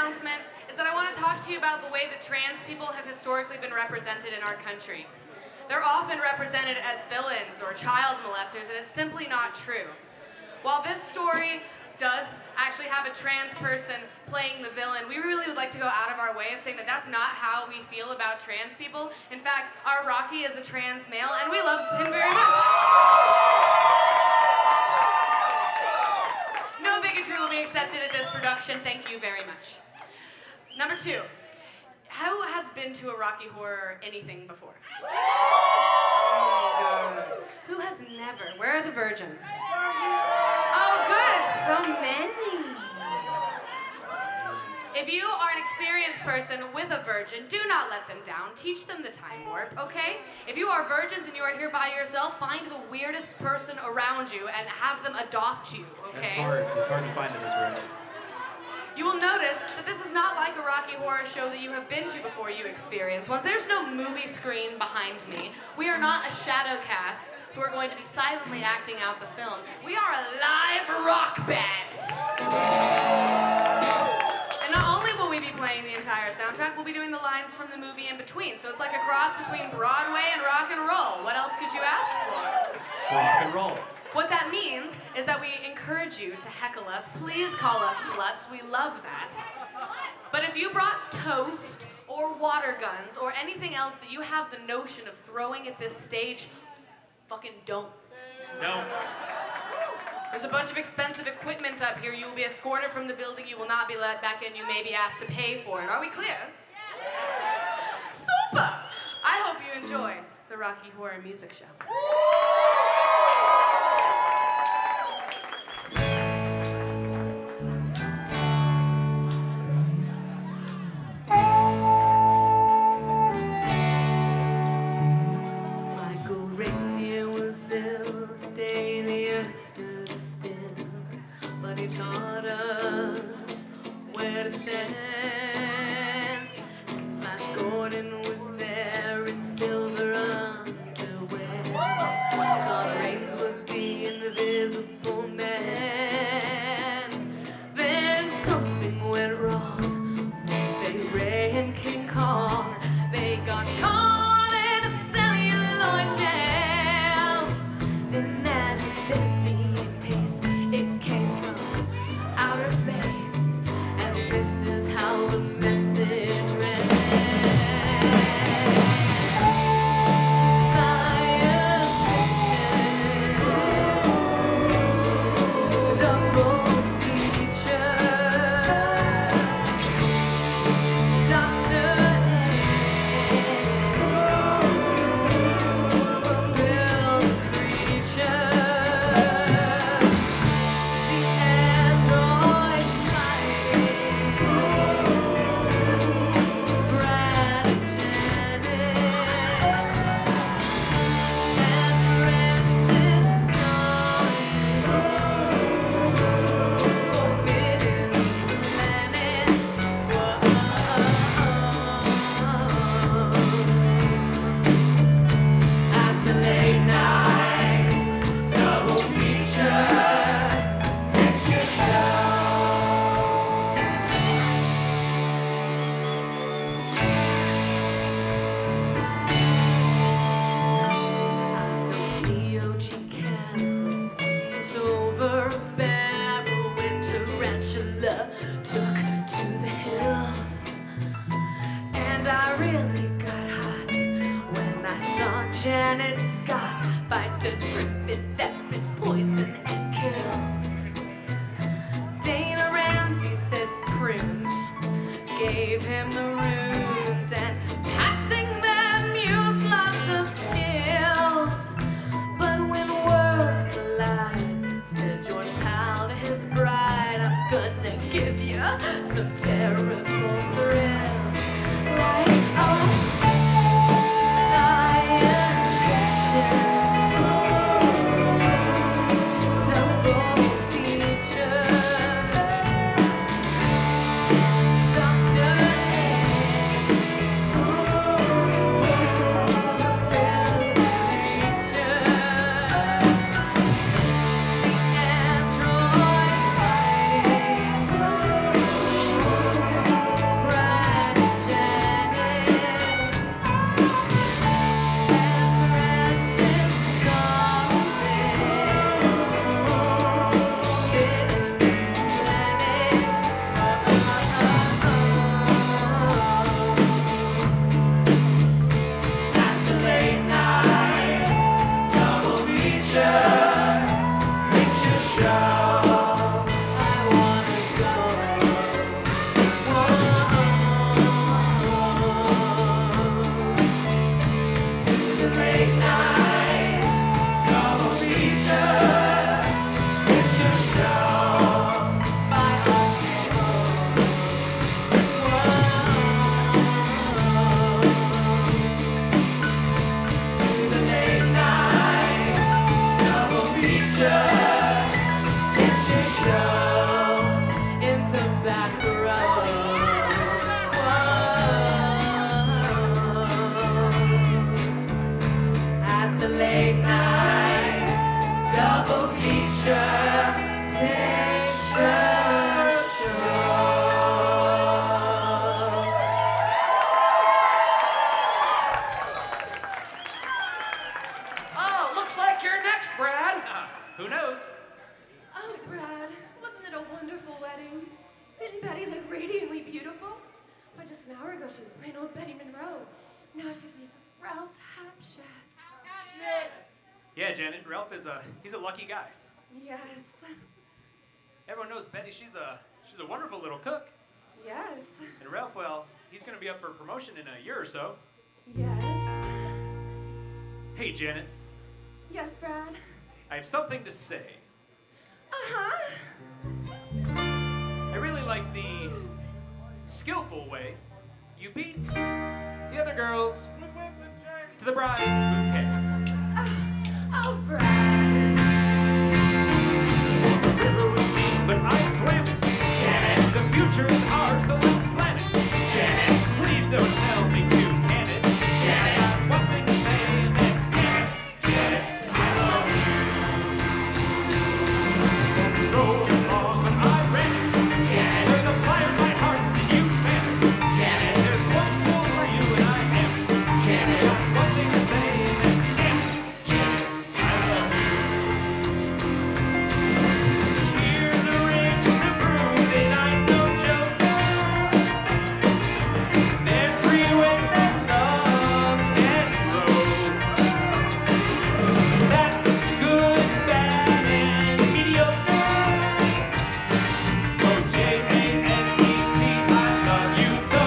announcement is that I want to talk to you about the way that trans people have historically been represented in our country. They're often represented as villains or child molesters, and it's simply not true. While this story does actually have a trans person playing the villain, we really would like to go out of our way of saying that that's not how we feel about trans people. In fact, our Rocky is a trans male, and we love him very much. No bigotry will be accepted at this production. Thank you very much. Number 2, who has been to a Rocky Horror anything before? Who has never? Where are the virgins? Oh, good, so many. If you are an experienced person with a virgin, do not let them down. Teach them the time warp, okay? If you are virgins and you are here by yourself, find the weirdest person around you and have them adopt you, okay? It's hard to find in this room. You will notice that this is not like a Rocky Horror show that you have been to before you experience once. There's no movie screen behind me. We are not a shadow cast who are going to be silently acting out the film. We are a live rock band. And not only will we be playing the entire soundtrack, we'll be doing the lines from the movie in between. So it's like a cross between Broadway and rock and roll. What else could you ask for? Rock and roll. What that means is that we encourage you to heckle us. Please call us sluts. We love that. But if you brought toast or water guns or anything else that you have the notion of throwing at this stage, fucking don't. No. There's a bunch of expensive equipment up here. You will be escorted from the building. You will not be let back in. You may be asked to pay for it. Are we clear? Super! I hope you enjoy the Rocky Horror Music Show. He taught us where to stand. Flash Gordon was there in silver underwear. Con Raines was the invisible man. Then something went wrong. Fay Ray and King Kong, they got caught in a celluloid jam. Then that deadly pace, it came from outer space, and this is how the message read. Science fiction, double feature, Dr. will build a creature. Took to the hills, and I really got hot when I saw Janet Scott fight a trippet that spits poison and kills. Dana Ramsey said Prince gave him the runes, and passing them used lots of skills. But when worlds collide, said George Powell to his bride, I'm gonna give you some terrible thrills. Right on. Science fiction, double feature, Dr. on the late night double feature picture show. Oh, looks like you're next, Brad. Who knows? Oh, Brad, wasn't it a wonderful wedding? Didn't Betty look radiantly beautiful? Why, just an hour ago she was plain old Betty Monroe. Now she's Mrs. Ralph Hapshaw. Yeah, Janet, Ralph he's a lucky guy. Yes, Everyone knows Betty, she's a wonderful little cook. yes, And Ralph, well, he's gonna be up for promotion in a year or so. yes. Hey, Janet, Yes, Brad. I have something to say. Uh-huh. I really like the skillful way you beat the other girls to the bride's bouquet. Oh, Brad. The river was deep, but I swam it. Janet, The future is ours, so let's plan it. Janet, Please don't tell me to can it. Janet. I got one thing to say, and that's damn it. Janet, I love you. Road is long, but I ran it. Janet, There's a fire in my heart, and you fan it. Janet, There's one more for you, and I am it. Janet, I got one thing to say, and that's damn it. Janet, I love you. Here's a ring to prove that I'm no joke. There's 3 ways that love can grow. That's good, bad, and mediocre. O-J-A-N-E-T, I love you so.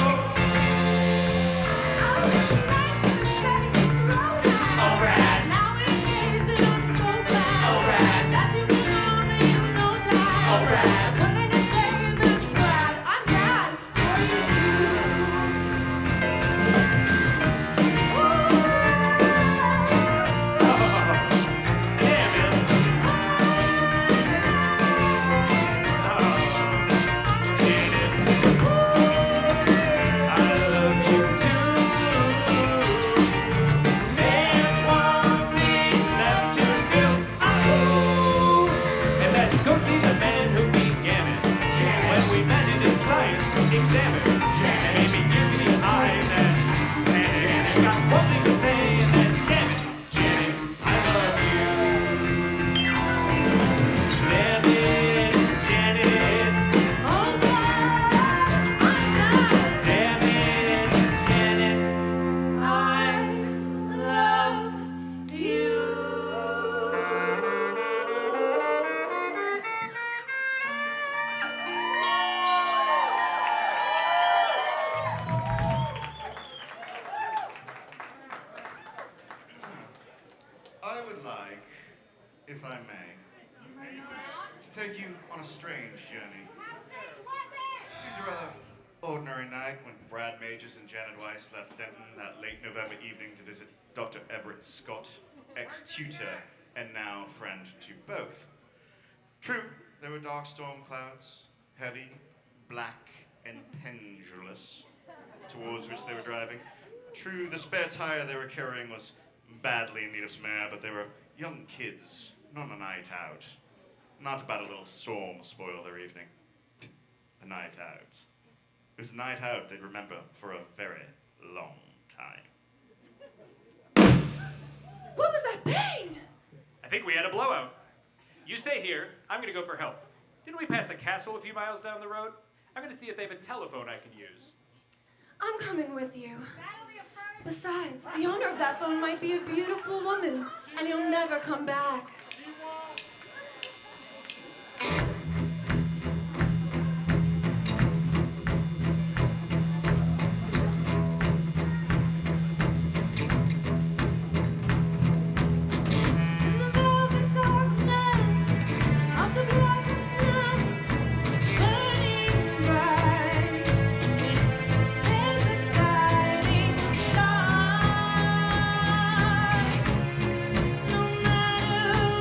Alright, Now we're engaged and I'm so glad alright, that you belong and you know that. alright. One thing to say is this, Brad, I'm glad for you Damn it. Janet, I love you too. There's one thing left to do. And let's go see the man who began it. When we met it in science examine. Maybe give me the eye that panic. Got one thing to say, and that's damn it. Janet, I love you. Damn it, Janet. Oh, Brad, I'm glad Damn it, Janet. I love you. I would like, if I may, to take you on a strange journey. It seemed a rather ordinary night when Brad Majors and Janet Weiss left Denton that late November evening to visit Dr. Everett Scott, ex-tutor and now friend to both. True, there were dark storm clouds, heavy, black, and pendulous, towards which they were driving. True, the spare tire they were carrying was badly in need of some air, but they were young kids, not a night out. Not about a little storm spoil their evening. A night out. It was a night out they'd remember for a very long time. What was that bang? I think we had a blowout. You stay here. I'm gonna go for help. Didn't we pass a castle a few miles down the road? I'm gonna see if they have a telephone I can use. I'm coming with you. Besides, the owner of that phone might be a beautiful woman, and he'll never come back. In the velvet darkness of the blackest night, burning bright, there's a guiding star. No matter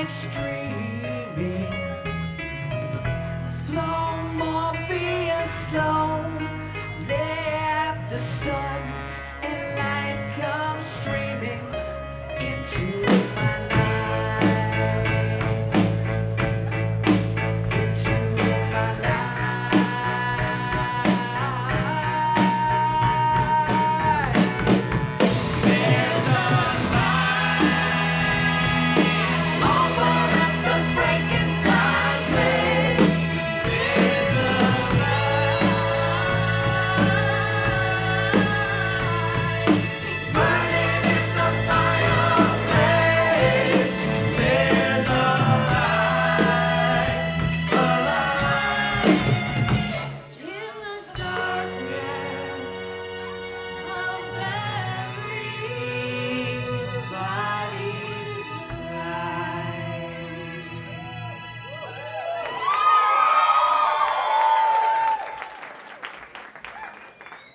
it's dreaming. Flow Morpheus slow. Let the sun and light come streaming into my life. Into my life. There's a light over at the Frankenstein place. There's a light burning in the fireplace. There's a light in the darkness of everybody's life.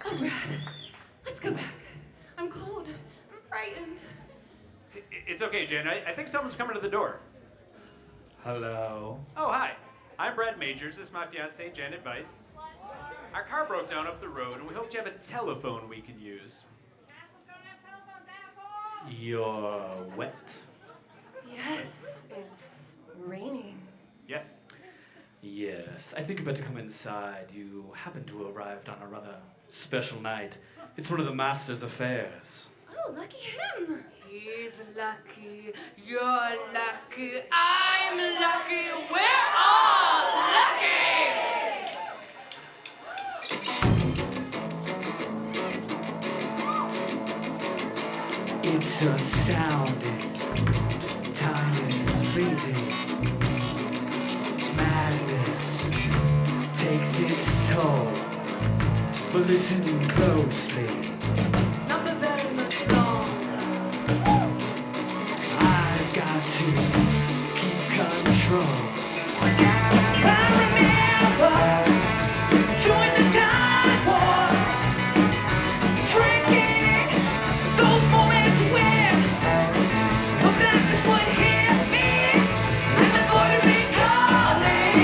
Oh, Brad, let's go back. I'm cold. I'm frightened. It's okay, Janet. I think someone's coming to the door. Hello. Oh, hi. I'm Brad Majors. This is my fiancée, Janet Weiss. Our car broke down up the road, and we hope you have a telephone we can use. You're wet. Yes, it's raining. Yes. Yes, I think you better come inside. You happen to have arrived on a rather special night. It's one of the master's affairs. Oh, lucky him. He's lucky, you're lucky, I'm lucky, we're all lucky! It's astounding. Time is fleeting. Madness takes its toll. But listen closely. Not for very much longer. I've got to keep control. I remember during the time war, drinking those moments when the blackness would hit me and the void would be calling.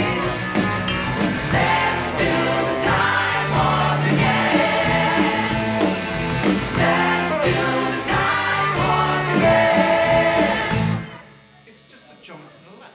Let's do the time warp again. Let's do the time warp again. It's just a jump to the left.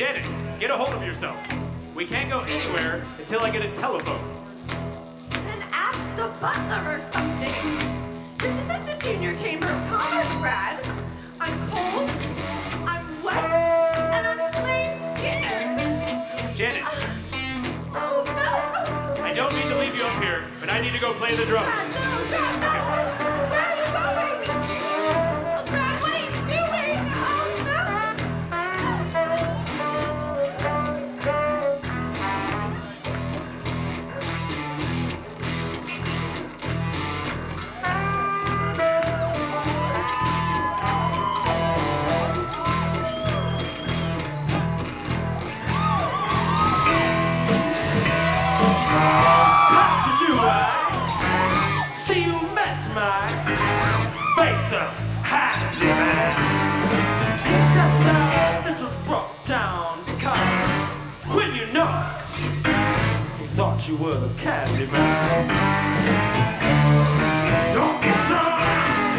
Janet, get a hold of yourself. We can't go anywhere until I get a telephone. Then ask the butler or something. This isn't the Junior Chamber of Commerce, Brad. I'm cold, I'm wet, and I'm plain scared. Janet, Oh no! I don't mean to leave you up here, but I need to go play the drums. Brad, no, Brad, no! Where are you going? Oh, Brad, what are you doing? Oh no! See you met my faith handyman. It's just a little brought down because when you knocked, he thought you were a candy man. Don't get done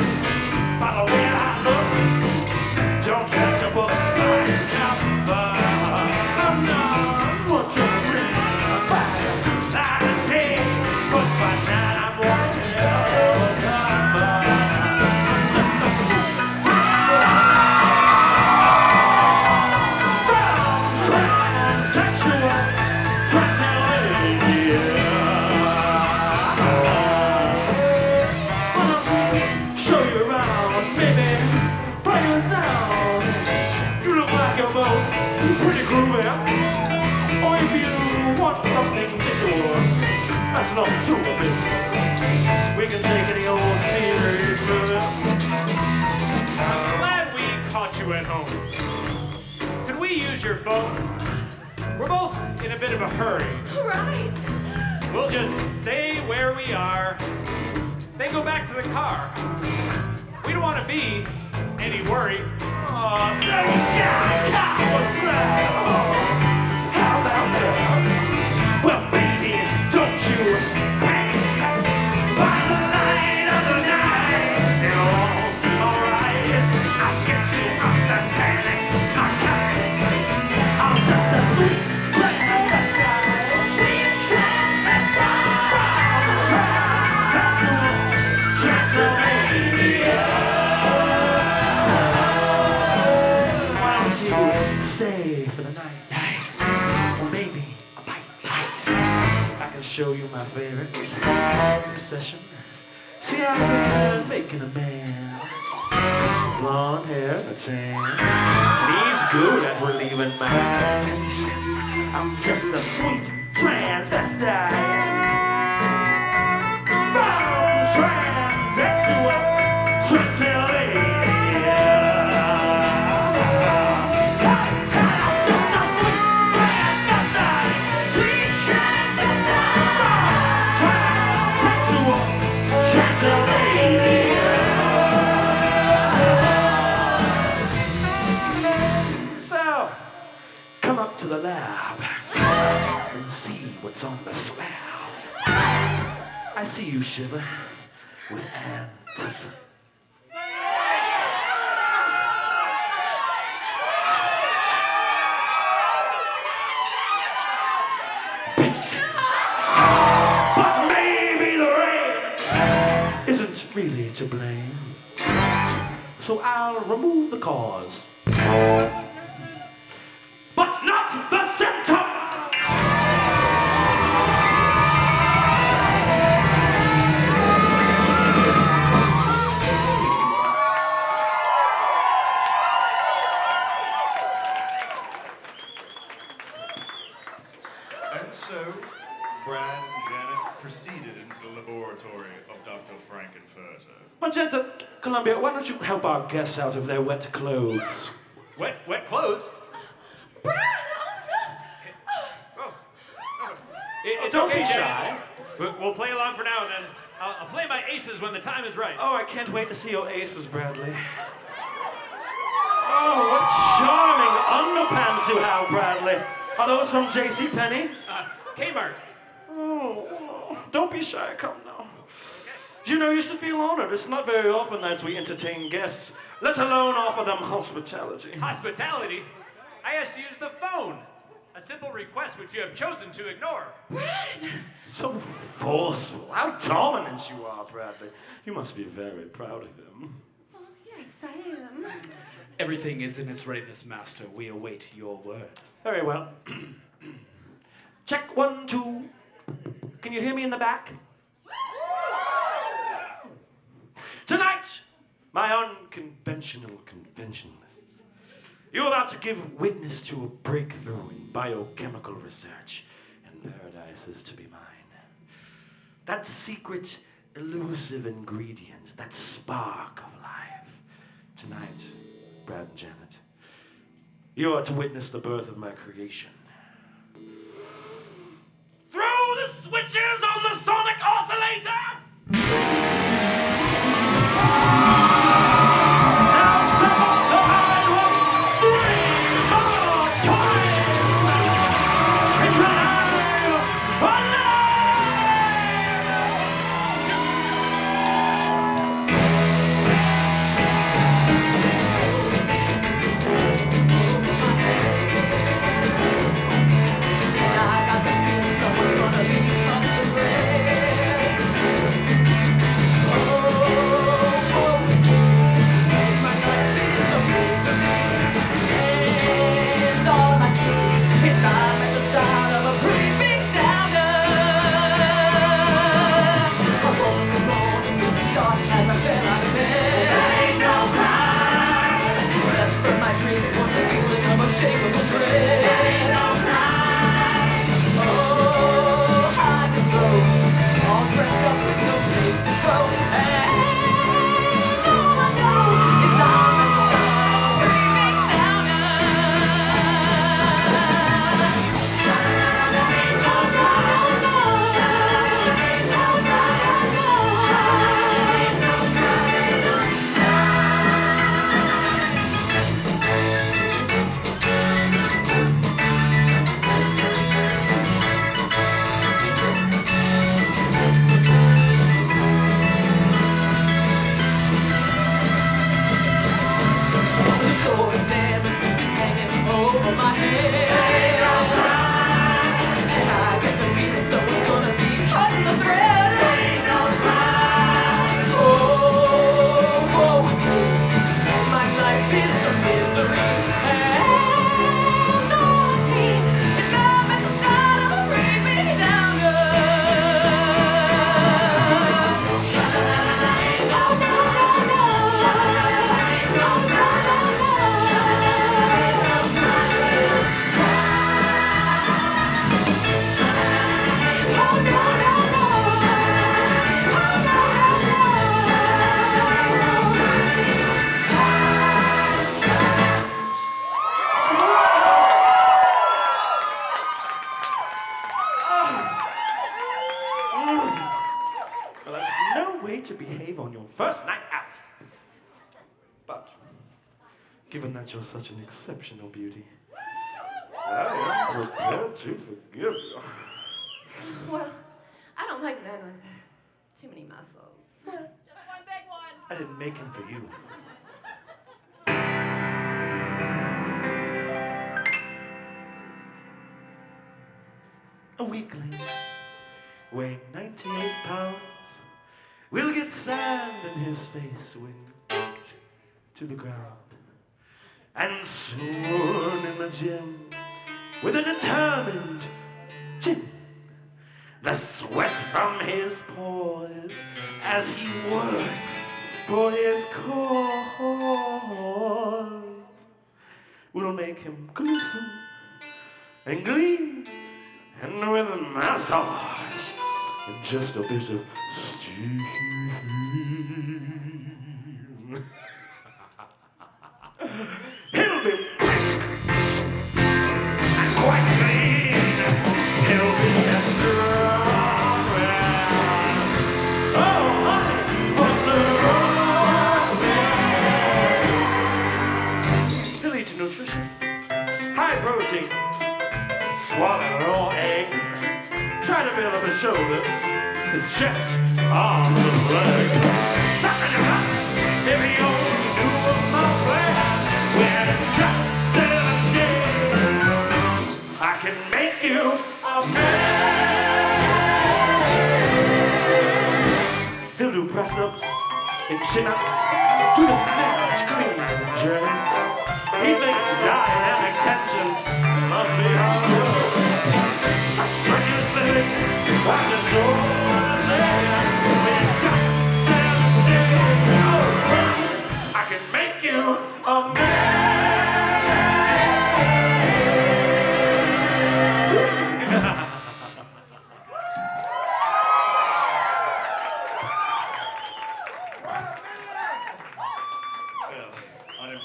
by the way I look. Don't judge a book by its cover. I'm not what you're reading about. Night and day, but by night I'm walking undercover. Transsexual, transalien. Show you around, baby, play your sound. You look like you're both pretty groovy. Or if you want something visual, that's not too offensive. We can take any old series movie. I'm glad we caught you at home. Could we use your phone? We're both in a bit of a hurry. Right. We'll just stay where we are, then go back to the car. We don't want to be any worry. Oh, say yeah, how about that? Well, baby, don't you hang by the light of the night. It'll all seem alright. I'll get you out the panic. I'm just a sweet transvestite. Sweet transvestite. Transylvania. Why don't you stay for the night? Or maybe a bite. I can show you my favorite obsession. See, I've been making a man. Blonde hair, a tan. He's good at relieving my tension. I'm just a sweet transvestite. Transsexual, transalien. Sweet transvestite. Transsexual, transalien. So, come up to the lab and see what's on the slab. I see you shiver with ants. But maybe the rain isn't really to blame. So I'll remove the cause, but not the symptom. And so, Brad and Janet proceeded into the laboratory of Dr. Frankenfurter. Magenta, Columbia, why don't you help our guests out of their wet clothes? Wet clothes? Brad, Oh. It's don't okay, be shy. We'll play along for now, and then I'll play my aces when the time is right. Oh, I can't wait to see your aces, Bradley. Oh, what charming underpants you have, Bradley. Are those from JCPenney? Kmart. Oh, don't be shy. Come now. You know, you should feel honored. It's not very often that we entertain guests, let alone offer them hospitality. Hospitality? I asked to use the phone. phone. A simple request which you have chosen to ignore. So forceful. How dominant you are, Bradley. You must be very proud of him. Oh, yes, I am. Everything is in its readiness, Master. We await your word. Very well. Check 1, 2. Can you hear me in the back? Tonight, my unconventional conventionalists, you're about to give witness to a breakthrough in biochemical research, and paradise is to be mine. That secret, elusive ingredient, that spark of life. Tonight, Brad and Janet, you are to witness the birth of my creation. Throw the switches on the sonic oscillator! Given that you're such an exceptional beauty, I am prepared to forgive you. Well, I don't like men with too many muscles. Just one big one. I didn't make him for you. A weakling, weighing 98 pounds, will get sand in his face when kicked to the ground. And soon in the gym, with a determined chin, the sweat from his pores as he works for his cause will make him glisten and gleam, and with a massage and just a bit of steam. He'll be pink and quite clean. He'll be as strong as, oh, honey, from the road. He'll eat nutritious, high protein, swallow raw eggs, try to build up his shoulders, his chest, arms, and legs. If he only knew of my plan, when it drops in a day, I can make you a man. He'll do press-ups and chin-ups to the snatch clean journey. He thinks dynamic tension must be hard work. Strenuously, I just don't wanna say when just I can make you a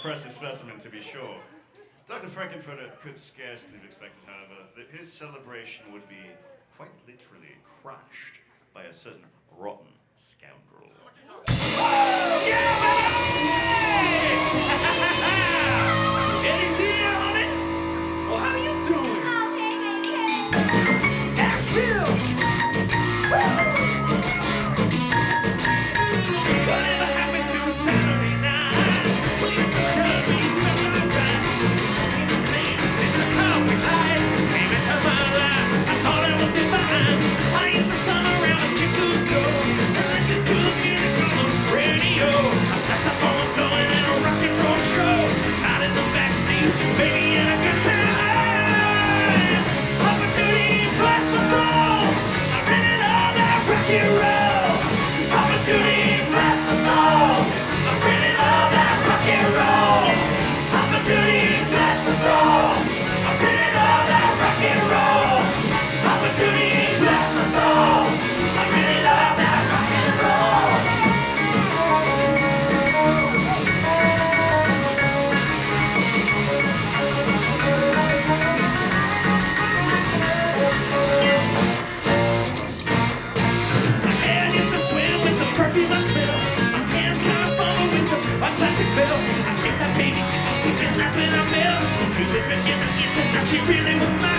Impressive specimen, to be sure. Dr. Frankenfurter could scarcely have expected, however, that his celebration would be quite literally crushed by a certain rotten scoundrel. Eddie's here, honey. Well, how you doing? Asheville. Whatever happened to Saturday night? Tell me what's alright. See the same since the cosmic light came into my life. I thought it was divine. I used to run around a chicken door and listen to the music on the radio. A saxophone was blowing in a rock and roll show. Out in the backseat, baby, in a good time. Opportunity bless my soul. I really love that rock and roll. Opportunity bless my soul. I really love that rock and roll. Opportunity bless my soul. I really love that rock and roll. Opportunity bless my soul. I really love that rock and roll. My hair used to swim with the perfume I smell. My hands kinda fumble with the plastic bell. I kissed that baby, and that's when I fell. She was making my internet, she really was mine.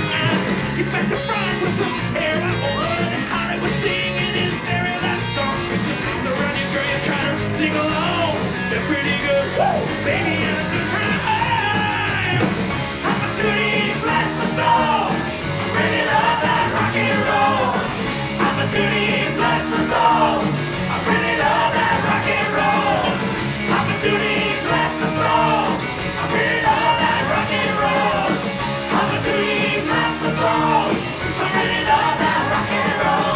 Get back to front, put some hair out on her. And Holly was singing his very last song. She comes around you, girl, you try to sing along. They're pretty good, woo, baby, and a good time. Opportunity bless my soul. I really love that rock and roll. Opportunity bless my soul. I really love that rock and roll. Opportunity bless my soul. I really love that rock and roll. Opportunity bless my soul. I really love that rock and roll.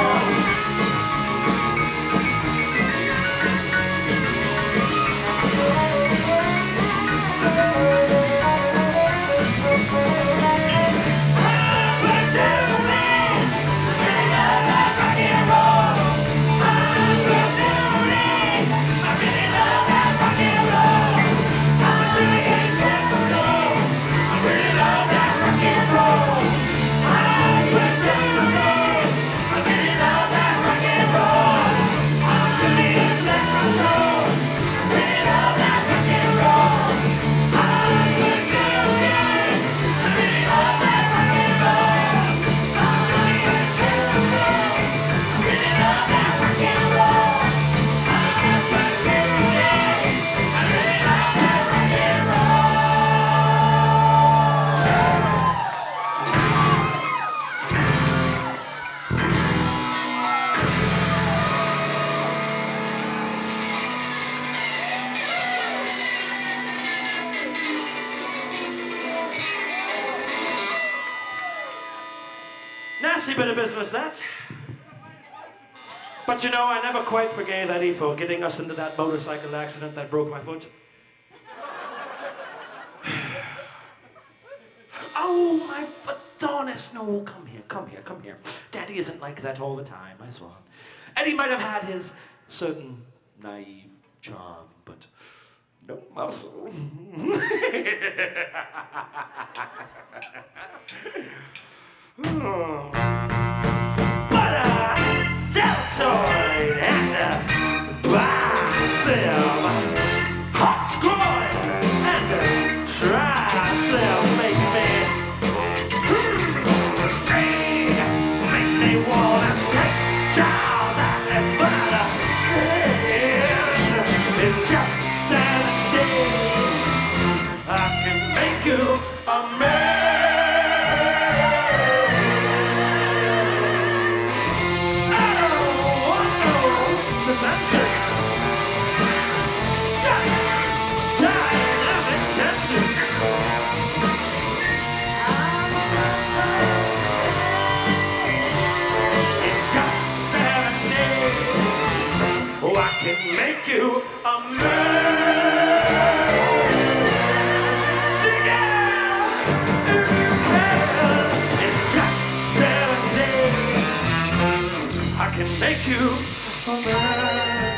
Nasty bit of business, that. But you know, I never quite forgave Eddie for getting us into that motorcycle accident that broke my foot. Oh, my Adonis. No, come here, come here, come here. Daddy isn't like that all the time, I swan. Eddie might have had his certain naive charm, but no muscle. But a deltoid and a bicep, hot squat and a tricep make me strain, make me wanna take charge and butter in just a day. I can make you a man. for Brad.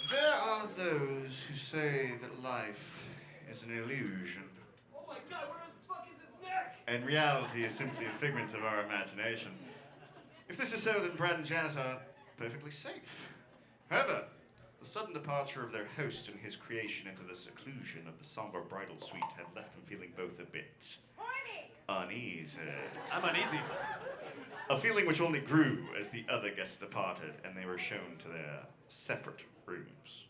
There are those who say that life is an illusion. Oh my god, where the fuck is his neck? And reality is simply a figment of our imagination. If this is so, then Brad and Janet are perfectly safe. However, the sudden departure of their host and his creation into the seclusion of the somber bridal suite had left them feeling both a bit uneasy. I'm uneasy. A feeling which only grew as the other guests departed and they were shown to their separate rooms.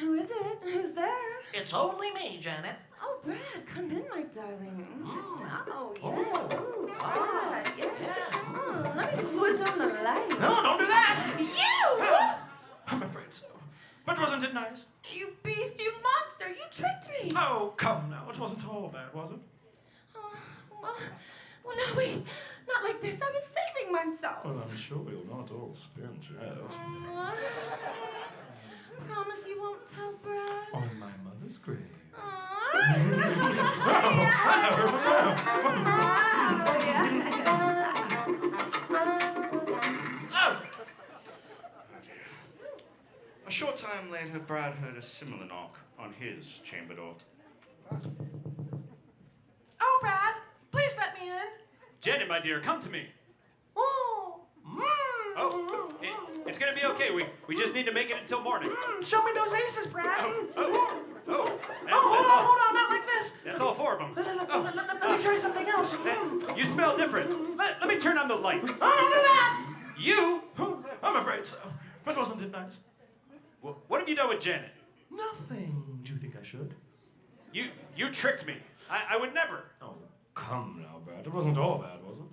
Who is it? Who's there? It's only me, Janet. Oh, Brad, come in, my darling. Oh, yes. Oh. Oh, Brad, yes. Oh, let me switch on the light. No, don't do that! You! I'm afraid so. But wasn't it nice? You beast, you monster, you tricked me. Oh, come now. It wasn't all bad, was it? Oh, well, no, wait. Not like this. I was saving myself. Well, I'm sure you'll not all spin jet. Promise you won't tell Brad? On my mother's grave. A short time later, Brad heard a similar knock on his chamber door. Oh, Brad, please let me in. Janet, my dear, come to me. Oh, Oh, it's gonna be okay. We just need to make it until morning. show me those aces, Brad. Oh, Oh, hold on, not like this. That's all four of them. Let me try something else. You smell different. Let me turn on the lights. Oh, don't do that. You? I'm afraid so. But wasn't it nice? What have you done with Janet? Nothing. Do you think I should? You tricked me. I would never. Oh, come now, Brad. It wasn't all bad, was it?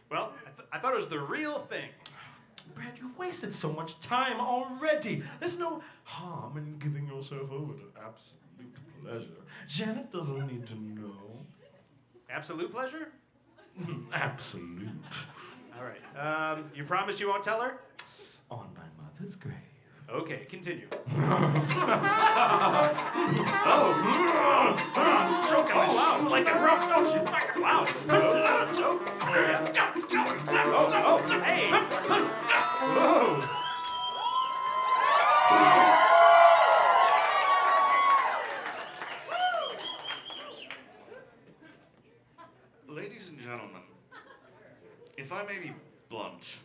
Well, I thought it was the real thing. Brad, you've wasted so much time already. There's no harm in giving yourself over to absolute pleasure. Janet doesn't need to know. Absolute pleasure? Absolute. All right. You promise you won't tell her? On my mother's grave. Okay, continue. Oh, wow. Like it rough, don't you? Wow. Oh, hey. Whoa. Ladies and gentlemen, if I may be blunt,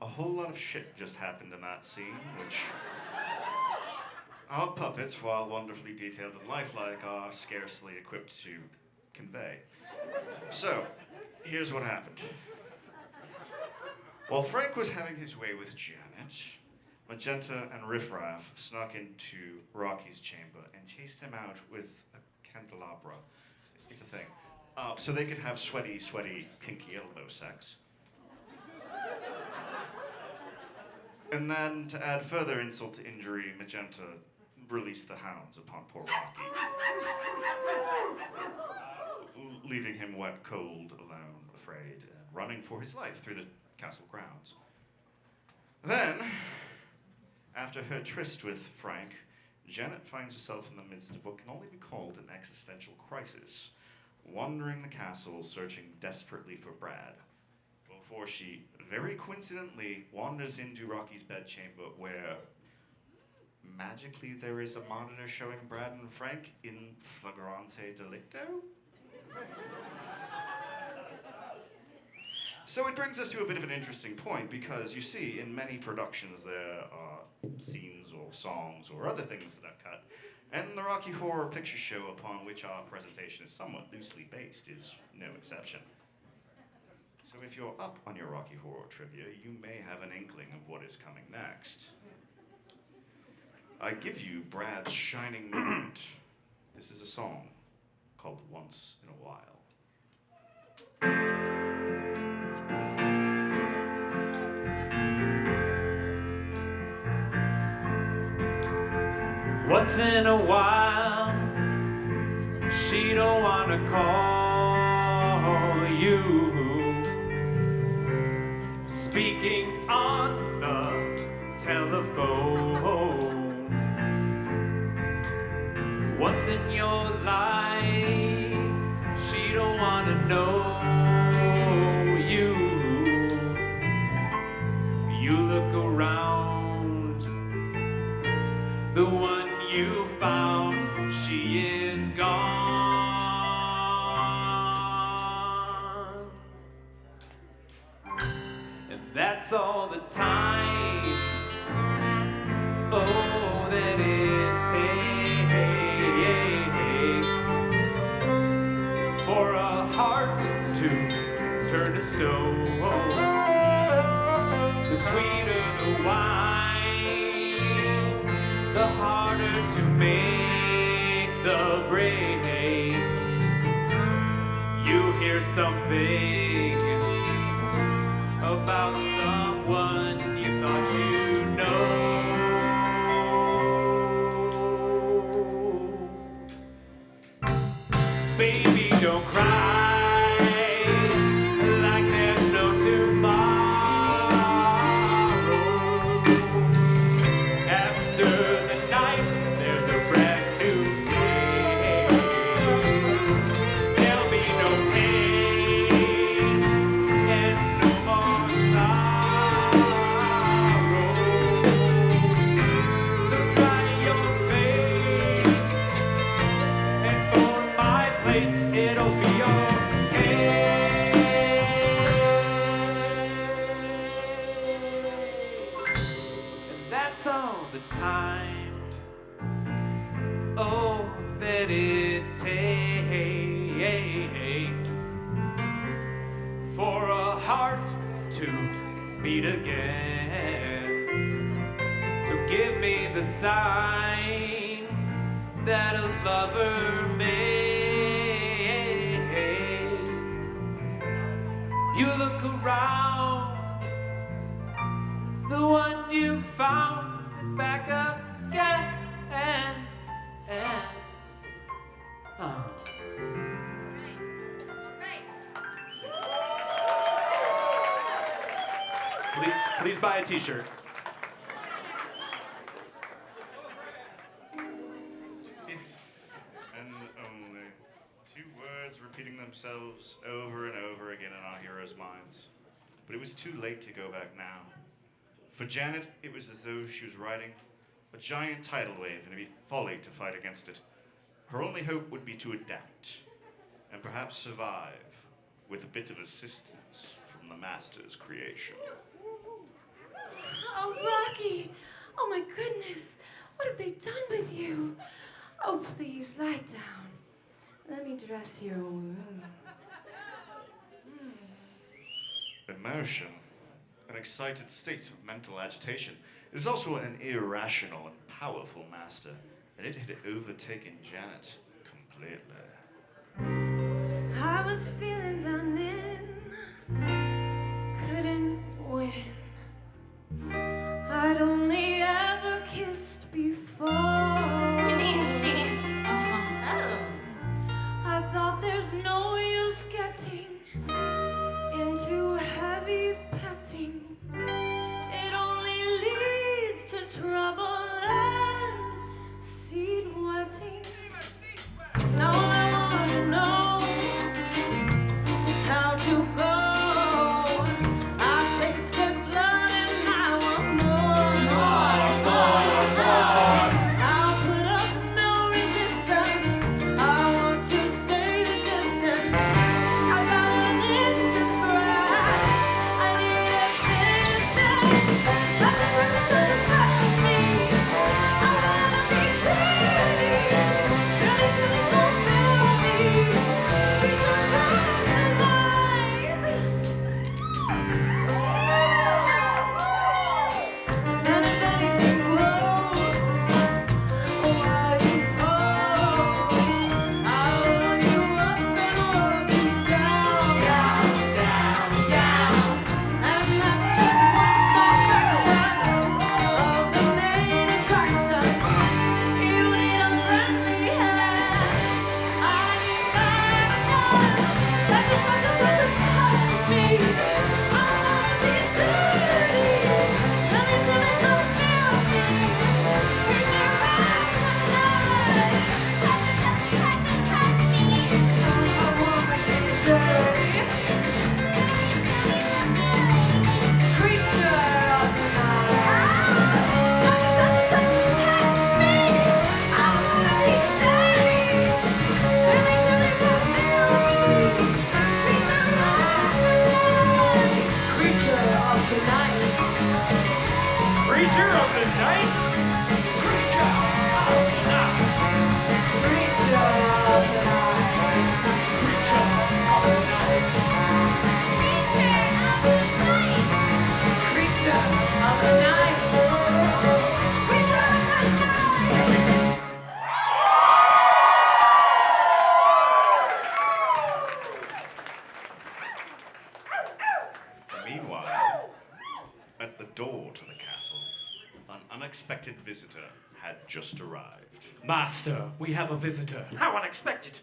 a whole lot of shit just happened in that scene, which our puppets, while wonderfully detailed and lifelike, are scarcely equipped to convey. So, here's what happened. While Frank was having his way with Janet, Magenta and Riff Raff snuck into Rocky's chamber and chased him out with a candelabra. It's a thing. So they could have sweaty, kinky elbow sex. And then, to add further insult to injury, Magenta released the hounds upon poor Rocky, leaving him wet, cold, alone, afraid, and running for his life through the castle grounds. Then, after her tryst with Frank, Janet finds herself in the midst of what can only be called an existential crisis, wandering the castle, searching desperately for Brad, before she very coincidentally wanders into Rocky's bedchamber, where magically there is a monitor showing Brad and Frank in flagrante delicto. So it brings us to a bit of an interesting point, because you see, in many productions there are scenes or songs or other things that are cut, and the Rocky Horror Picture Show, upon which our presentation is somewhat loosely based, is no exception. So if you're up on your Rocky Horror trivia, you may have an inkling of what is coming next. I give you Brad's shining moment. This is a song called Once in a While. Once in a while, she don't wanna call you. Speaking on the telephone. Once in your life, she don't wanna know you. You look around, the one you found, she is gone. And that's all the time, oh, that it takes for a heart to turn to stone. The sweeter the wine, the harder to make the break. You hear something about someone you thought you know. Baby, don't cry like there's no tomorrow. After the night, there's a brand new day. There'll be no pain and no more sorrow. So dry your face and for my place, it'll be okay. And that's all the time, oh, that it takes for a heart to beat again. So give me the sign that a lover makes. You look around, the one you found is back again. Oh. Please buy a t-shirt. If and only two words repeating themselves over and over again in our heroes' minds. But it was too late to go back now. For Janet, it was as though she was riding a giant tidal wave, and it'd be folly to fight against it. Her only hope would be to adapt, and perhaps survive, with a bit of assistance from the Master's creation. Oh, Rocky! Oh, my goodness! What have they done with you? Oh, please, lie down. Let me dress your wounds. Emotion, an excited state of mental agitation, is also an irrational and powerful master, and it had overtaken Janet completely. I was feeling done in, couldn't win. I'd only ever kissed before. You mean she? I thought there's no use getting into heavy petting. It only leads to trouble and seed wetting. Now all I wanna know is how to go. I've tasted blood and I want more. I'll put up no resistance. I want to stay the distance. unexpected visitor had just arrived. Master, we have a visitor. How unexpected.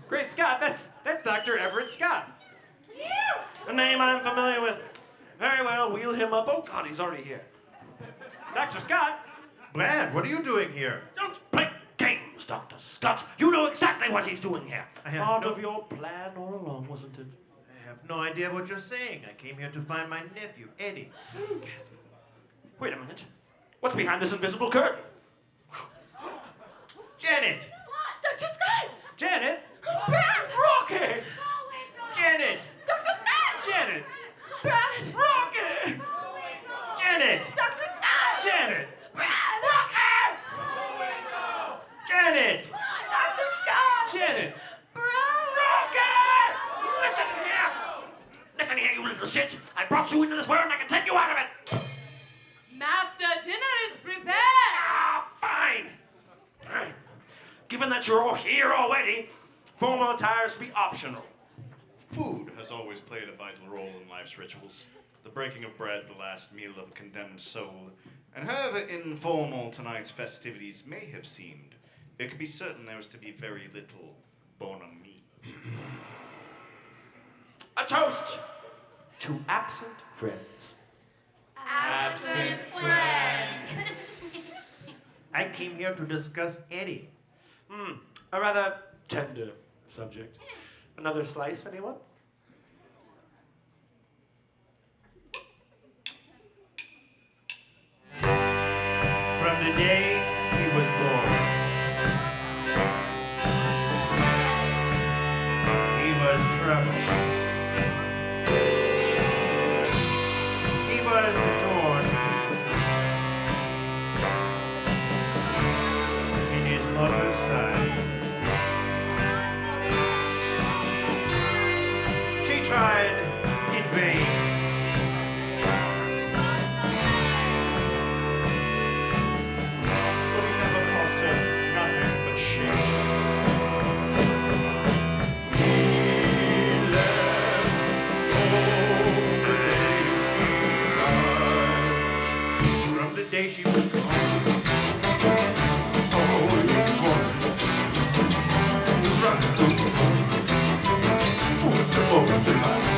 Great Scott, that's Dr. Everett Scott. A name I'm familiar with. Very well, wheel him up. Oh, God, he's already here. Dr. Scott? Brad, what are you doing here? Don't play games, Dr. Scott. You know exactly what he's doing here. I have Part no- of your plan all along, wasn't it? I have no idea what you're saying. I came here to find my nephew, Eddie. Wait a minute. What's behind this invisible curtain? Janet! Dr. Scott! Janet? Brad! Rocky! Janet! Dr. Scott! Janet! Brad! Rocky! Janet! Dr. Scott! Janet! Brad! Janet! Dr. Scott! Janet! Rocky! Listen here, you little shit. I brought you into this world and I can take you out of it. Master, dinner is prepared. Ah, fine. Given that you're all here already, formal attire should be optional. Food has always played a vital role in life's rituals. The breaking of bread, the last meal of a condemned soul. And however informal tonight's festivities may have seemed, it could be certain there was to be very little bon ami. A toast to absent friends. Absent friends. I came here to discuss Eddie. A rather tender subject. Another slice, anyone? From the day he was born, he was troubled. He was torn in his mother's side. She tried in vain. But he never cost her nothing but shame. He left from the day she was gone. Oh, this woman. Right. What's the moment to hide?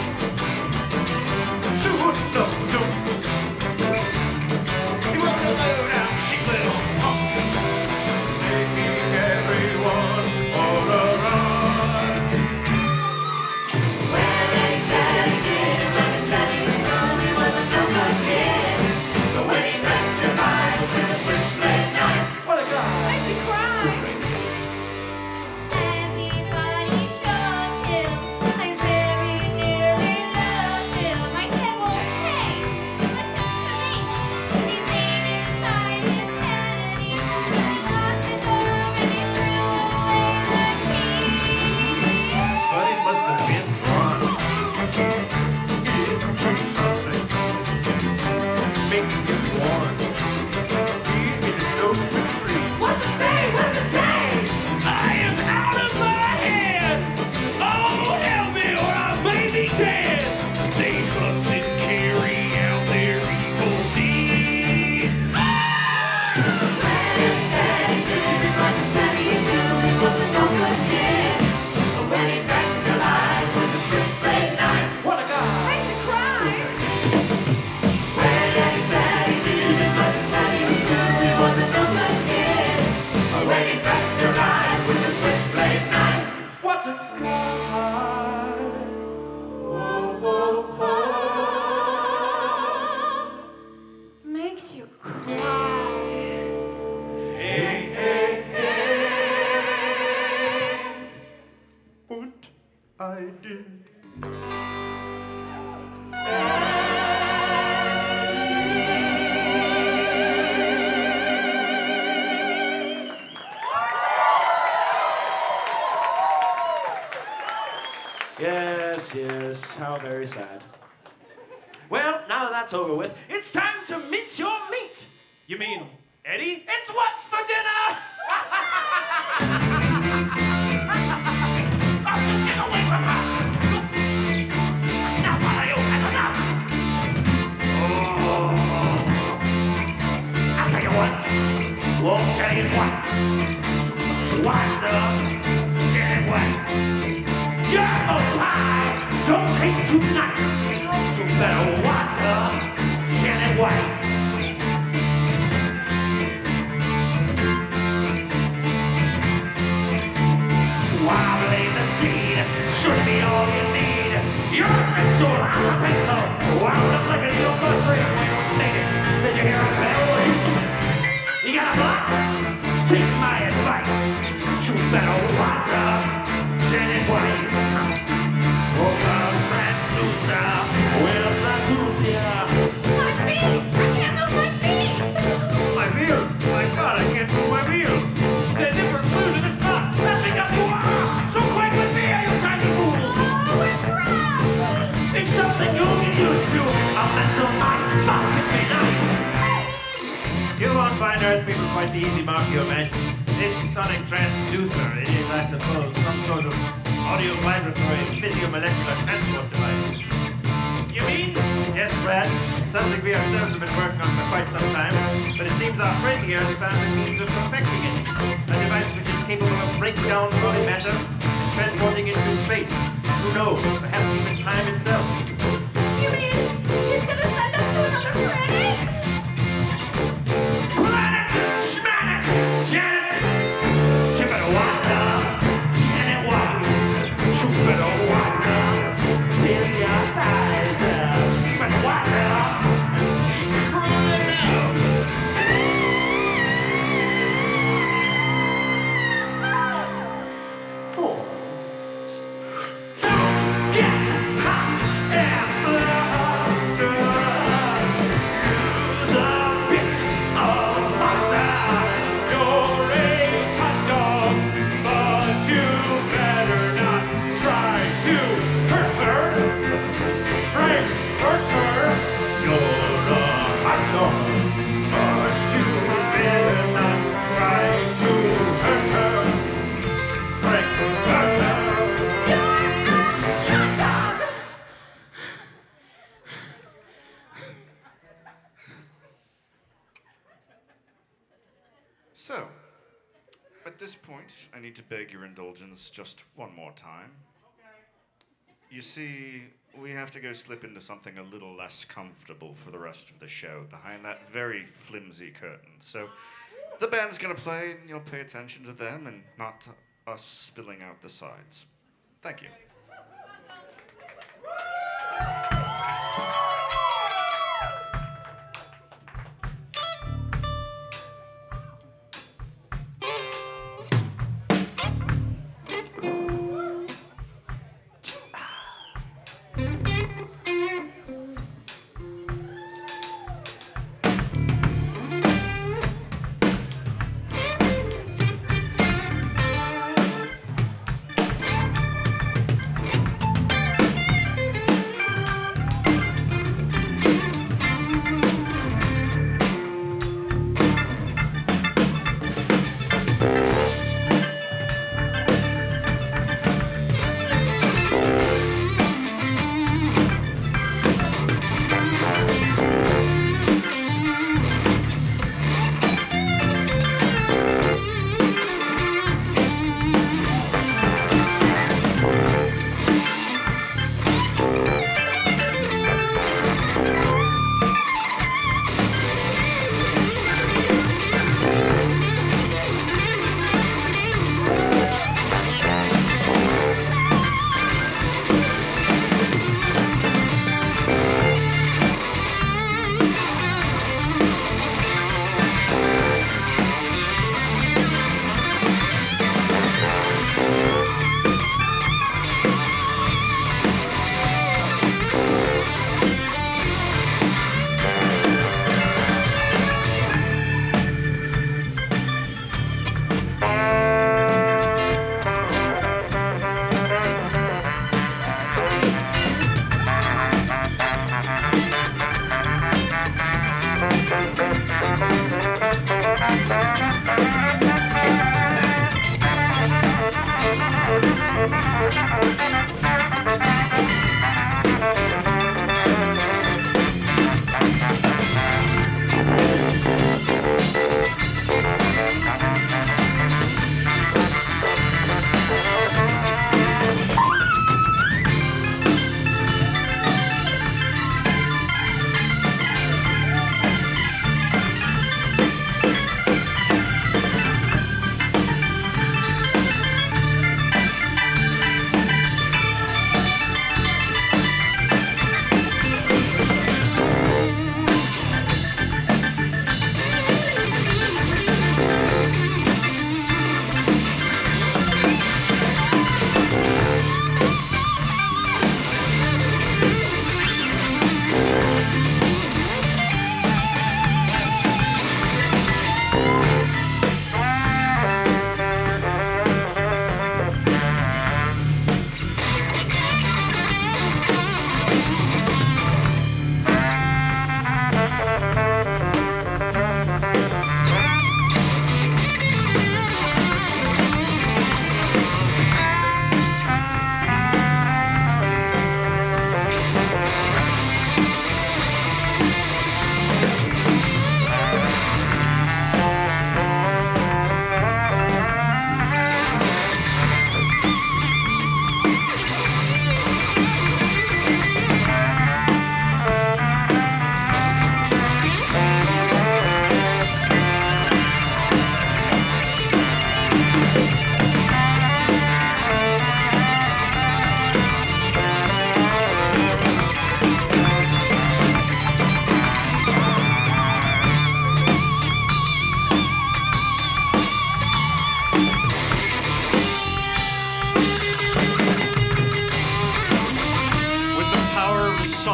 She wouldn't know, Joe. He was a low-down cheap little punk, making everyone all around. What a guy! Makes you cry! Everybody showed him. I very nearly loved him. I said, well, hey, listen to me. He stayed inside his head and he locked the door and he threw away the key. But it must have been fun. Too saucy. Making you warm. Even in no retreat. What's it say? What's it say? I am out of my head! Oh, help me or I may be dead! They mustn't carry out their evil deed. What a guy! Makes you cry! What a guy! Makes you cry. Hey, hey, hey! What I did. Yes, yes, how very sad. Well, now that that's over with, it's time to meet your meat. You mean Eddie? It's what's for dinner! Get away from her! Now, Mario, that's enough! Oh. Wise up, Janet White. You're a pie, don't take it too nice. So better wise up, Janet White. Wild ain't the seed, should be all you need. You're a pencil, I'm a pencil. Wound up like a needle for free. Take it, did you hear a bell ring? You got a block? Take my advice. You better wise up, Janet White. Oh, friend, loser, where's that loser? My feet! I can't move my feet! My wheels! My God, I can't move my wheels! They're different glued to the spot. Nothing up you are. So quick with me, you tiny fools. Oh, we're trapped! It's something you'll get used to. A mental mind, fuck can be nice. You won't find Earth people quite the easy mark you imagine. This sonic transducer is, I suppose, some sort of audio vibratory physio-molecular transport device. You mean? Yes, Brad. It's something we ourselves have been working on for quite some time, but it seems our friend here has found a means of perfecting it. A device which is capable of breaking down solid matter and transporting it through space. Who knows? Perhaps even time itself. You mean he's gonna send us to another planet? Planet, schmanet, Janet. You better wise up, Janet White. You better wise up. Here's your thighs up. You better wise up. She crying out. Oh. Don't get hot and bluster. Use a bit of mustard. You're a hot dog, but you better not try to hurt her. Frank hurts her. You're a hot dog, but you better not try to hurt her. Frank hurt her. So, at this point, I need to beg your indulgence just one more time. You see, we have to go slip into something a little less comfortable for the rest of the show behind that very flimsy curtain. So, the band's gonna play, and you'll pay attention to them and not to us spilling out the sides. Thank you.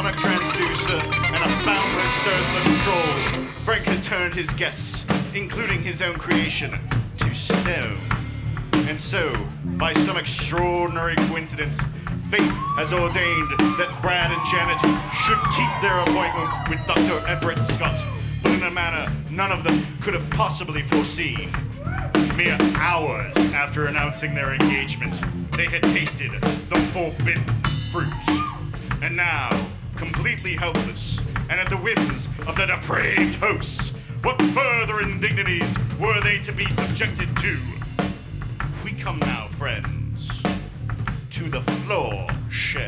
sonic transducer and a boundless thirst for control, Frank had turned his guests, including his own creation, to stone. And so, by some extraordinary coincidence, fate has ordained that Brad and Janet should keep their appointment with Dr. Everett Scott, but in a manner none of them could have possibly foreseen. Mere hours after announcing their engagement, they had tasted the forbidden fruit. And now, completely helpless and at the whims of the depraved hosts, what further indignities were they to be subjected to? We come now, friends, to the floor show.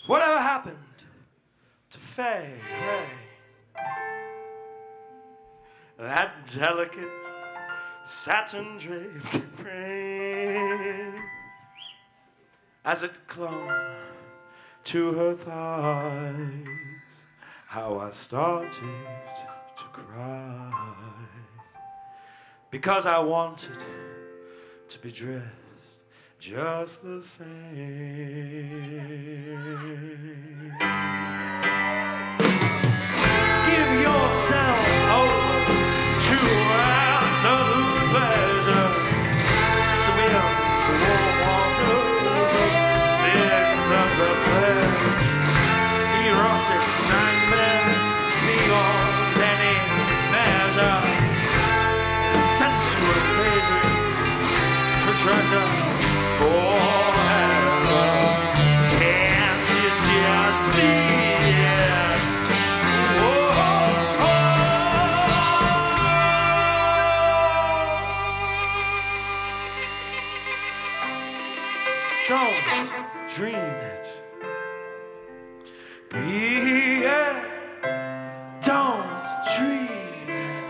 Whatever happened to Fay Ray? That delicate satin draped frame as it clung to her thighs, how I started to cry because I wanted to be dressed just the same. Give yourself over to absolute pleasure. Swim the warm waters of sin. Don't dream it. Be it. Don't dream it.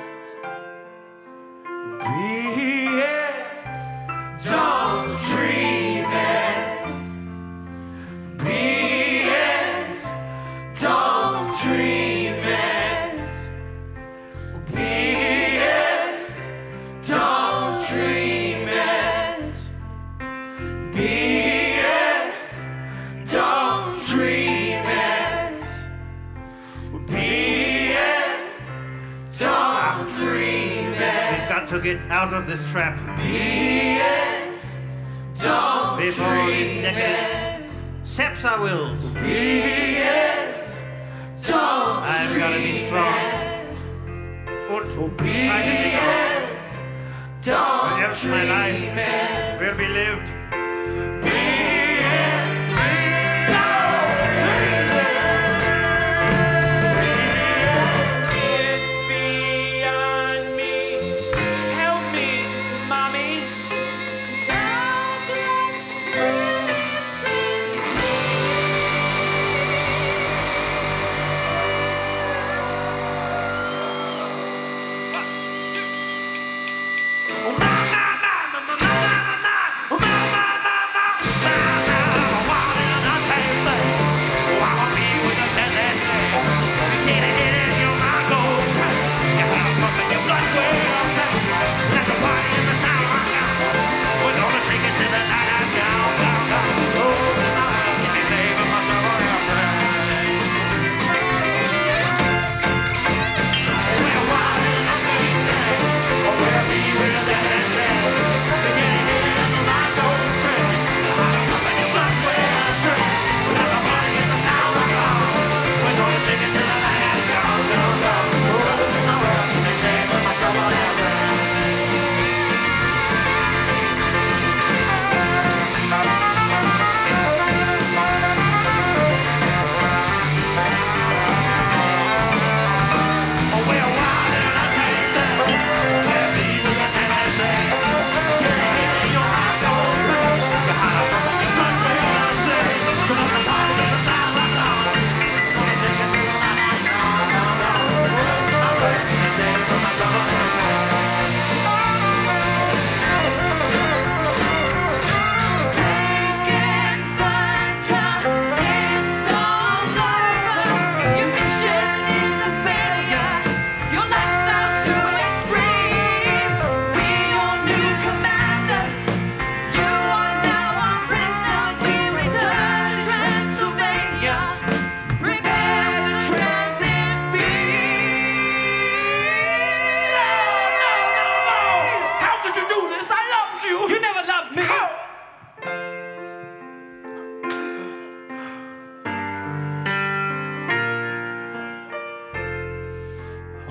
Be it. Don't dream it. Be it. Don't dream it. Be it. Don't dream it. Be it. Don't dream it. Be it. Don't dream it. We've got to get out of this trap Be it. Don't before these dream decades it. saps our wills. Be it. Don't I've got to be dream strong. it. Und Be tightly on. it. Don't Else my life dream it. will be lived. Be it. Don't dream it. It's beyond me. Help me, mommy.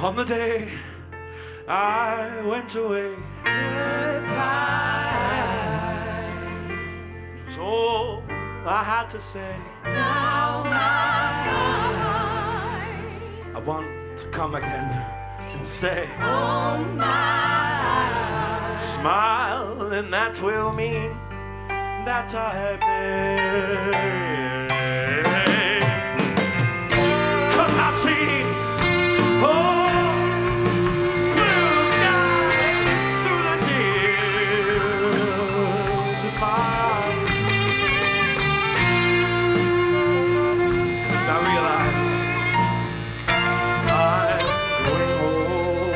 On the day I went away, it was all I had to say. I want to come again and stay. Smile, and that will mean that I may. 'Cause I've seen blue skies through the tears of my eyes. And I realize I'm going home.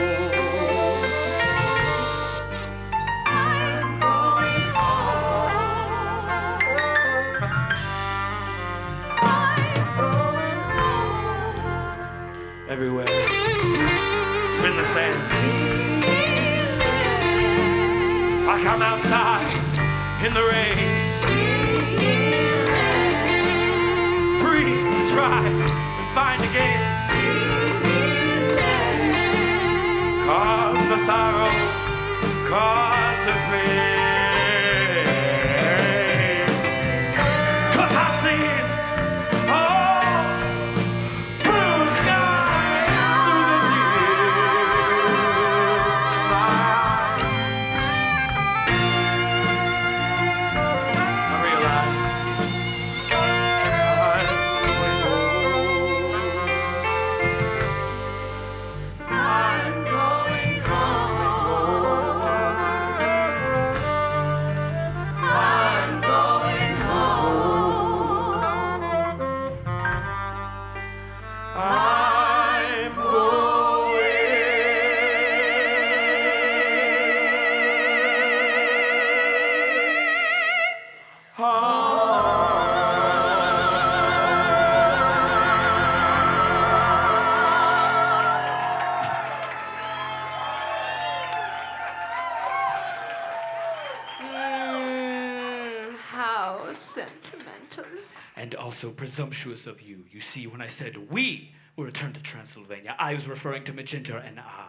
Everywhere it's been the same. I come outside in the rain, free to try and find again. Cause the sorrow, cause the pain. 'Cause I've seen blue skies through the tears of my eyes. I realize And also presumptuous of you. You see, when I said we will return to Transylvania, I was referring to Magenta and I.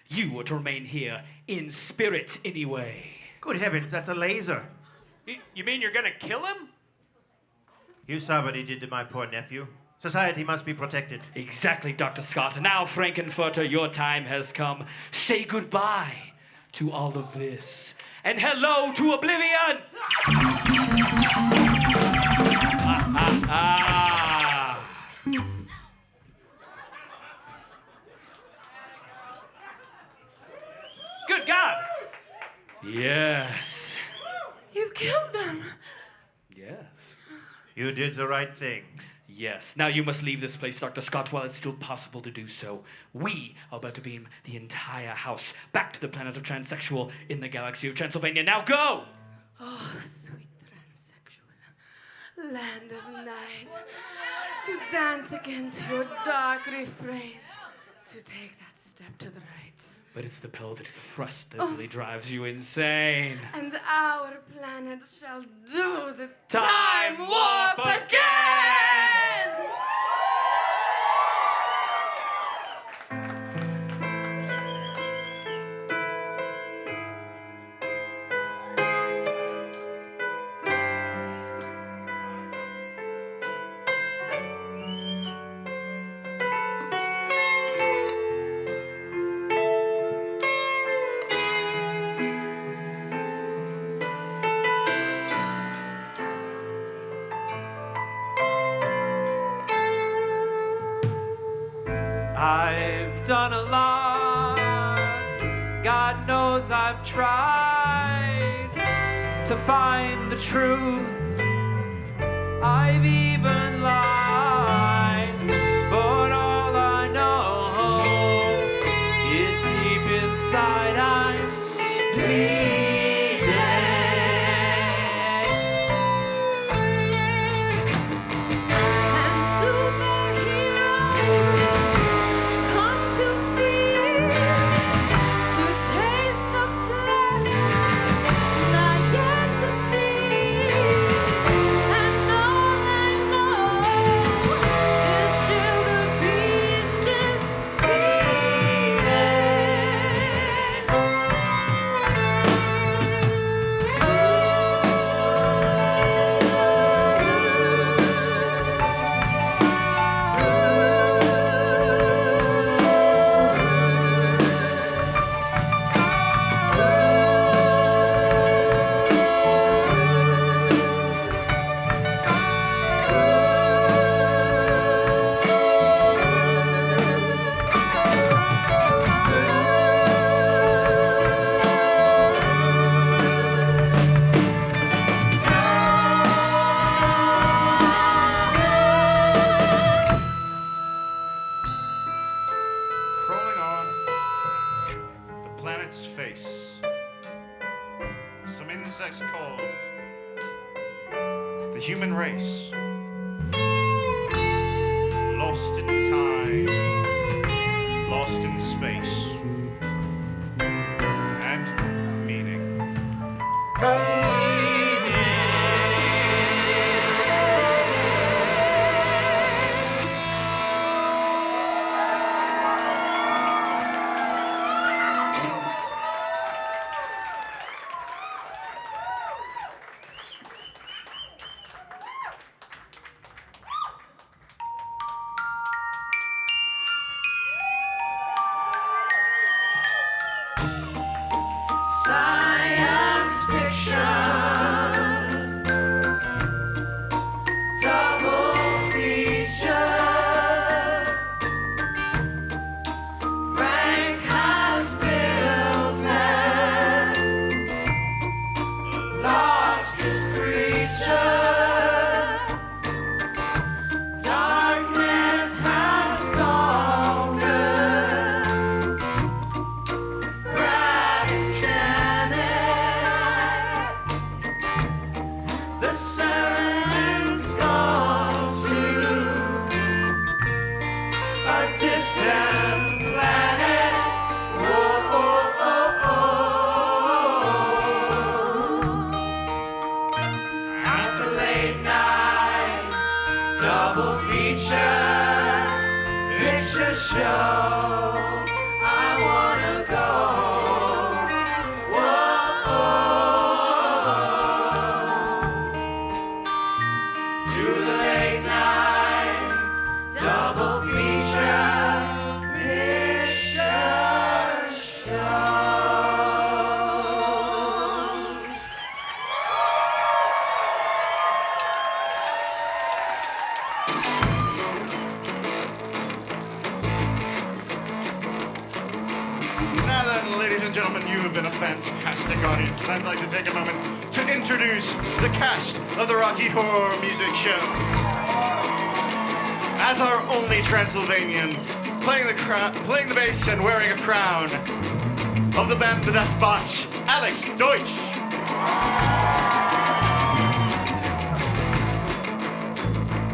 You were to remain here, in spirit anyway. Good heavens, that's a laser. You mean you're gonna kill him? You saw what he did to my poor nephew. Society must be protected. Exactly, Dr. Scott. Now, Frankenfurter, your time has come. Say goodbye to all of this. And hello to oblivion! Good God! Yes. You killed them. Yes. You did the right thing. Yes. Now you must leave this place, Dr. Scott, while it's still possible to do so. We are about to beam the entire house back to the planet of Transsexual in the galaxy of Transylvania. Now go! Oh, sweet transsexual, land of night, to dance again to your dark refrain, to take that step to the right. But it's the pelvic thrust that really drives you insane. And our planet shall do the Time warp again! I've done a lot. God knows I've tried to find the truth. I've even lied, but all I know is deep inside I'm bleeding. And superheroes come to feast, to taste the flesh not yet deceived. And all I know is still the beast is Crawling on the planet's face, some insects called the human race, lost in time, lost in space, and meaning. science fiction, double feature. Frank has built it, lost his creature. Darkness has conquered. Brad and Janet show. I wanna go. Whoa. To the late night double feature picture show. Now then, ladies and gentlemen, you have been a fantastic audience, and I'd like to take a moment to introduce the cast of the Rocky Horror Music Show. As our only Transylvanian, playing the bass and wearing a crown, of the band The Death Bots, Alex Deutsch.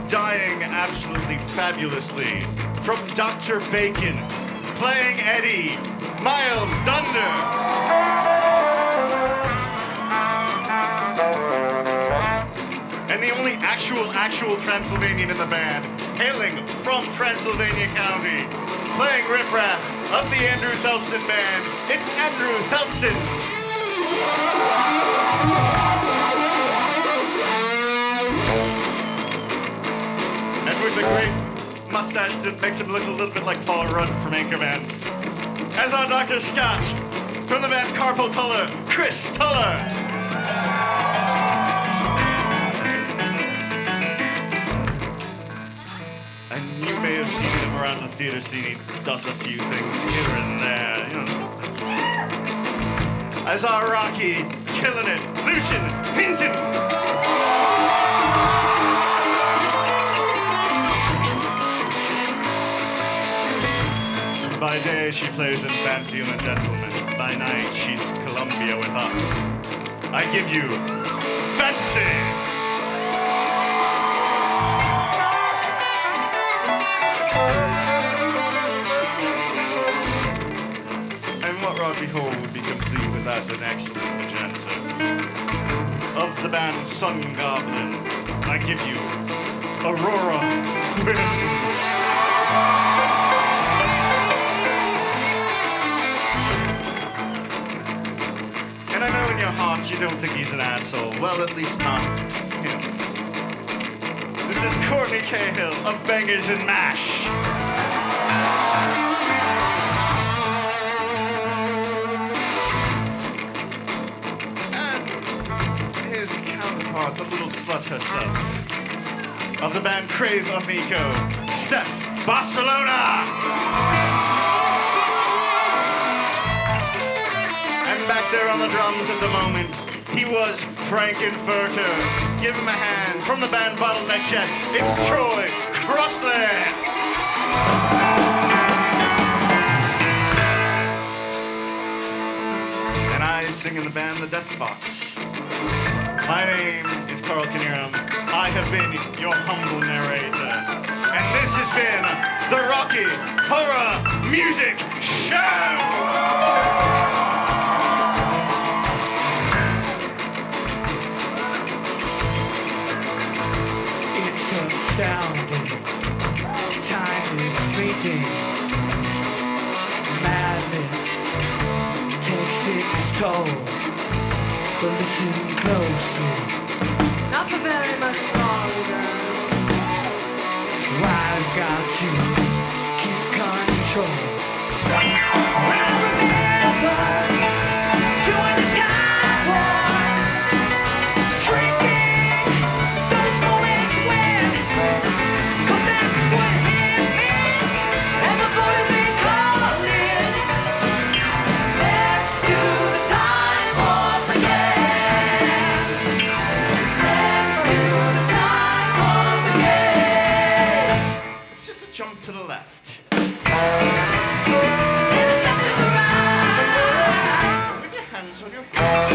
Dying absolutely fabulously from Dr. Bacon, playing Eddie, Miles Dunder. And the only actual Transylvanian in the band, hailing from Transylvania County, playing Riff Raff of the Andrew Thelston Band, it's Andrew Thelston. And with a great mustache that makes him look a little bit like Paul Rudd from Anchorman. As our Dr. Scott, from the band Carpal Tuller, Chris Tuller. And you may have seen him around the theater scene. He does a few things here and there, you know. As our Rocky, killing it, Lucian Hinton. By day, she plays in Fancy and the Gentleman. By night, she's Columbia with us. I give you Fancy! And what Rocky Horror would be complete without an excellent magenta? Of the band Sun Goblin, I give you Aurora Wind. And I know in your hearts you don't think he's an asshole. Well, at least not him. This is Courtney Cahill of Bangers and Mash. And his counterpart, the little slut herself, of the band Crave Amico, Steph Barcelona. And back there on the drums at the moment, he was Frankenfurter. Give him a hand. From the band Bottleneck Jet, it's Troy Crossley. And I sing in the band The Death Bots. My name is Carl Knierim. I have been your humble narrator. And this has been the Rocky Horror Music Show! Astounding. Time is fleeting. Madness takes its toll. But listen closely. Not for very much longer. I've got to keep control. I remember during the time war, drinking those moments when collapse would hit me, and the voice would be calling. Let's do the time warp again. Let's do the time warp again. It's just a jump to the left. With your hands on your head.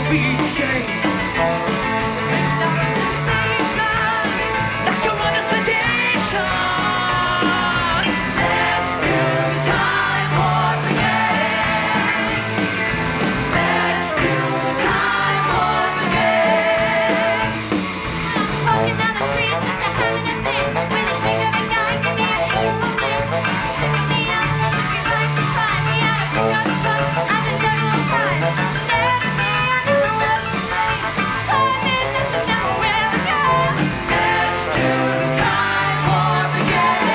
beating. Mixed up sensation. Like you want a sedation. Let's do the time warp again. Let's do the time warp again. Walking down the street, just having a fit. When I think of a guy, give me a little moment. Picking me up, everybody's surprised. We had a pick up truck, I've been there all the time. Never me, I know what to say. Five minutes and now where we go. Let's do the time warp again.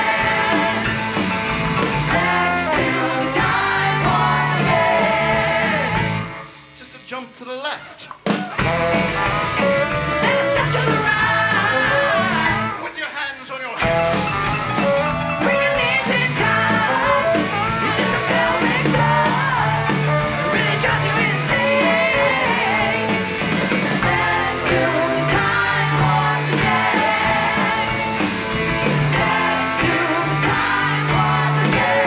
Let's do the time warp again. Just a jump to the left. And a step to the right. With your hands on your hips. Bring your knees in tight. You just a pelvic thrust. Really drives you insane. Let's do the time warp again. Let's do the time warp again.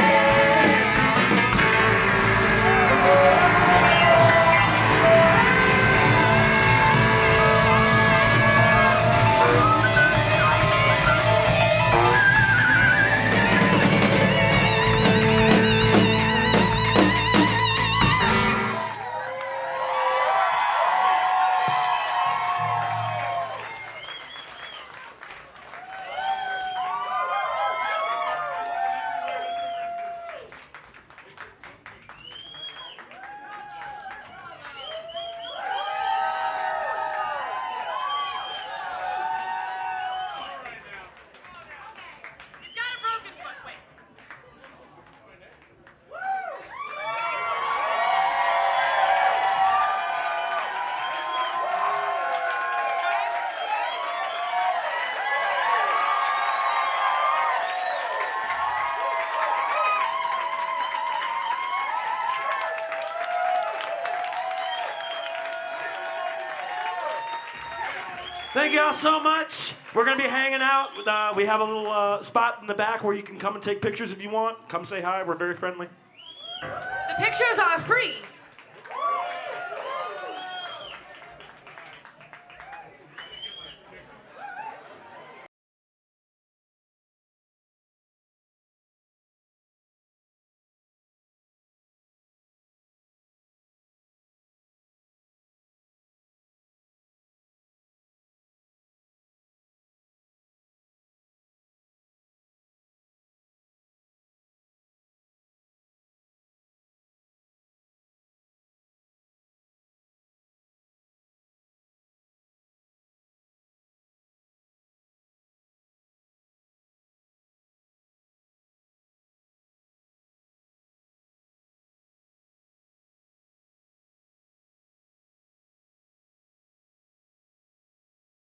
He's got a broken foot. Wait. Thank y'all so much. We're gonna be hanging out. We have a little spot in the back where you can come and take pictures if you want. Come say hi. We're very friendly. The pictures are free.